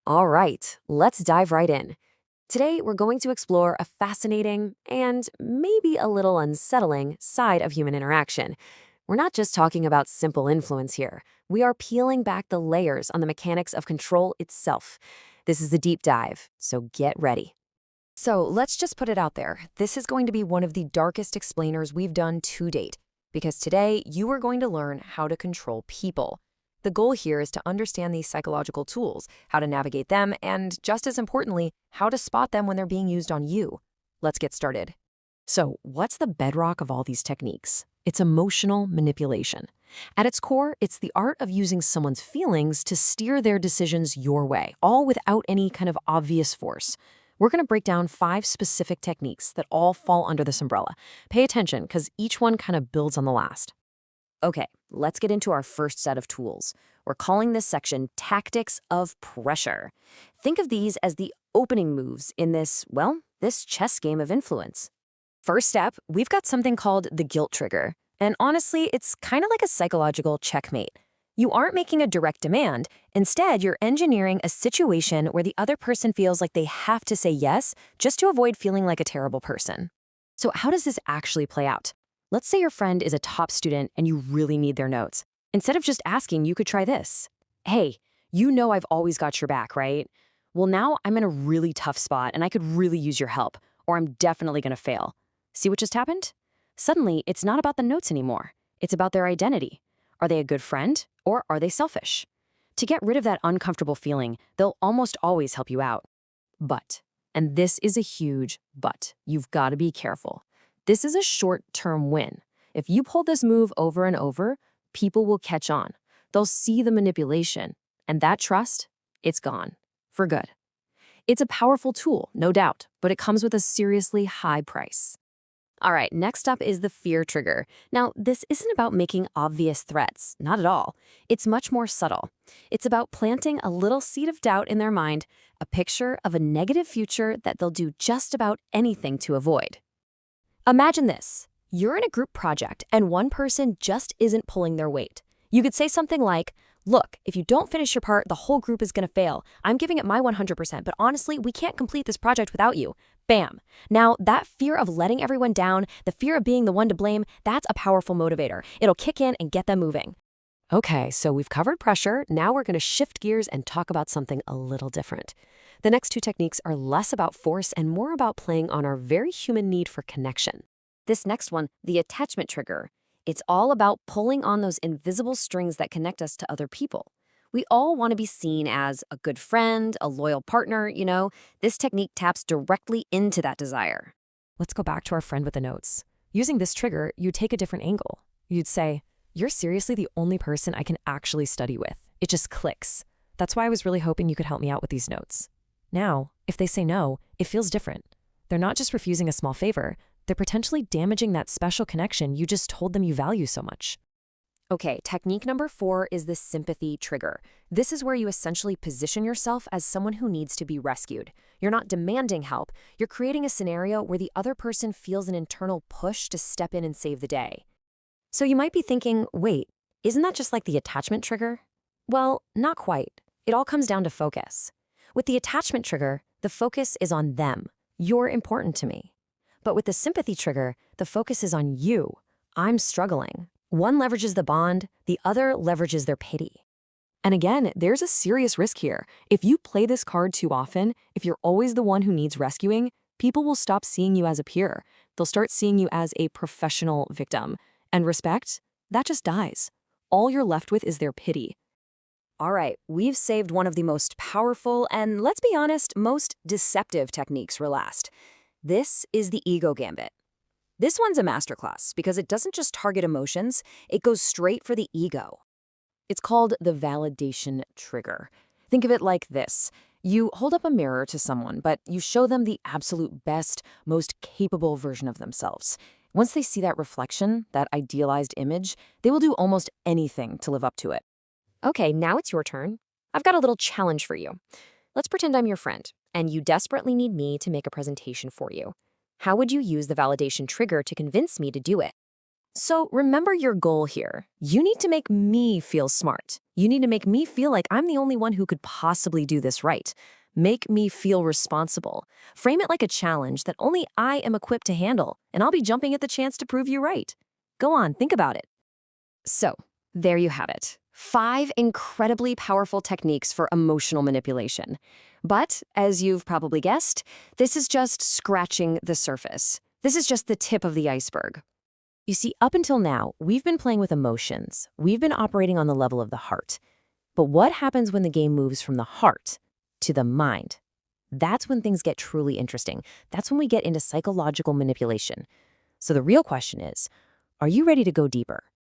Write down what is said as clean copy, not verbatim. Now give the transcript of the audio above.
All right, let's dive right in. Today, we're going to explore a fascinating and maybe a little unsettling side of human interaction. We're not just talking about simple influence here. We are peeling back the layers on the mechanics of control itself. This is a deep dive, so get ready. So let's just put it out there. This is going to be one of the darkest explainers we've done to date, because today you are going to learn how to control people. The goal here is to understand these psychological tools, how to navigate them, and just as importantly, how to spot them when they're being used on you. Let's get started. So, what's the bedrock of all these techniques? It's emotional manipulation. At its core, it's the art of using someone's feelings to steer their decisions your way, all without any kind of obvious force. We're going to break down 5 specific techniques that all fall under this umbrella. Pay attention, because each one kind of builds on the last. Okay, let's get into our first set of tools. We're calling this section Tactics of Pressure. Think of these as the opening moves in this chess game of influence. First step, we've got something called the guilt trigger. And honestly, it's kind of like a psychological checkmate. You aren't making a direct demand. Instead, you're engineering a situation where the other person feels like they have to say yes just to avoid feeling like a terrible person. So how does this actually play out? Let's say your friend is a top student and you really need their notes. Instead of just asking, you could try this. Hey, you know I've always got your back, right? Well, now I'm in a really tough spot and I could really use your help, or I'm definitely going to fail. See what just happened? Suddenly, it's not about the notes anymore. It's about their identity. Are they a good friend or are they selfish? To get rid of that uncomfortable feeling, they'll almost always help you out. But, and this is a huge but, you've got to be careful. This is a short-term win. If you pull this move over and over, people will catch on. They'll see the manipulation, and that trust, it's gone. For good. It's a powerful tool, no doubt, but it comes with a seriously high price. All right, next up is the fear trigger. Now, this isn't about making obvious threats, not at all. It's much more subtle. It's about planting a little seed of doubt in their mind, a picture of a negative future that they'll do just about anything to avoid. Imagine this. You're in a group project and one person just isn't pulling their weight. You could say something like, look, if you don't finish your part, the whole group is going to fail. I'm giving it my 100%, but honestly, we can't complete this project without you. Bam. Now, that fear of letting everyone down, the fear of being the one to blame, that's a powerful motivator. It'll kick in and get them moving. Okay, so we've covered pressure. Now we're going to shift gears and talk about something a little different. The next 2 techniques are less about force and more about playing on our very human need for connection. This next one, the attachment trigger. It's all about pulling on those invisible strings that connect us to other people. We all want to be seen as a good friend, a loyal partner, This technique taps directly into that desire. Let's go back to our friend with the notes. Using this trigger, you'd take a different angle. You'd say, you're seriously the only person I can actually study with. It just clicks. That's why I was really hoping you could help me out with these notes. Now, if they say no, it feels different. They're not just refusing a small favor, they're potentially damaging that special connection you just told them you value so much. Okay, technique number 4 is the sympathy trigger. This is where you essentially position yourself as someone who needs to be rescued. You're not demanding help. You're creating a scenario where the other person feels an internal push to step in and save the day. So you might be thinking, wait, isn't that just like the attachment trigger? Well, not quite. It all comes down to focus. With the attachment trigger, the focus is on them. You're important to me. But with the sympathy trigger, the focus is on you. I'm struggling. One leverages the bond, the other leverages their pity. And again, there's a serious risk here. If you play this card too often, if you're always the one who needs rescuing, people will stop seeing you as a peer. They'll start seeing you as a professional victim. And respect, that just dies. All you're left with is their pity. All right, we've saved one of the most powerful and, let's be honest, most deceptive techniques for last. This is the ego gambit. This one's a masterclass because it doesn't just target emotions, it goes straight for the ego. It's called the validation trigger. Think of it like this. You hold up a mirror to someone, but you show them the absolute best, most capable version of themselves. Once they see that reflection, that idealized image, they will do almost anything to live up to it. Okay, now it's your turn. I've got a little challenge for you. Let's pretend I'm your friend, and you desperately need me to make a presentation for you. How would you use the validation trigger to convince me to do it? So remember your goal here. You need to make me feel smart. You need to make me feel like I'm the only one who could possibly do this right. Make me feel responsible. Frame it like a challenge that only I am equipped to handle, and I'll be jumping at the chance to prove you right. Go on, think about it. So, there you have it. 5 incredibly powerful techniques for emotional manipulation. But, as you've probably guessed, this is just scratching the surface. This is just the tip of the iceberg. You see, up until now, we've been playing with emotions. We've been operating on the level of the heart. But what happens when the game moves from the heart to the mind? That's when things get truly interesting. That's when we get into psychological manipulation. So the real question is, are you ready to go deeper?